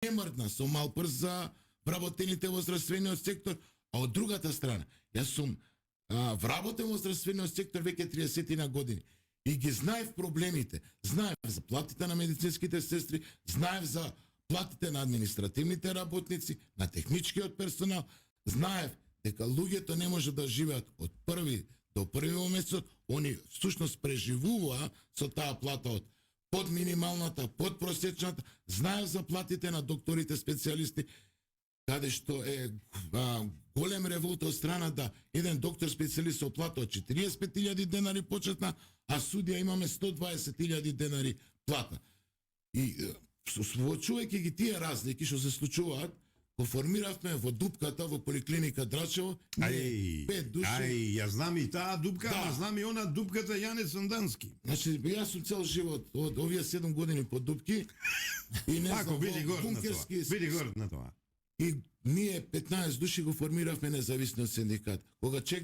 немрдна, со малпрс за вработените во здравствениот сектор, а од другата страна, јас сум вработен во здравствениот сектор веќе 30 на години и ги знаев проблемите, знаев за платите на медицинските сестри, знаев за платите на административните работници, на техничкиот персонал, знаев дека луѓето не може да живеат од први до први во месецот, они всушност преживуваа со таа плата од под минималната, под просечната, знаев за платите на докторите специјалисти, каде што е голем револт од страна да еден доктор специјалист со плата од 45.000 денари почетна, а судија имаме 120.000 денари плата. И соочувајќи ги тие разлики што се случуваат, го формиравме во дупката во поликлиника Драчево, ние 5 души. Ја знам и таа дупка, да. Знам и она дупката Јане Сандански. Значи, јас сум цел живот од овие 7 години по дупки и не знам, бункерски... Биди горд на тоа. И ние 15 души го формиравме независниот синдикат. Кога Че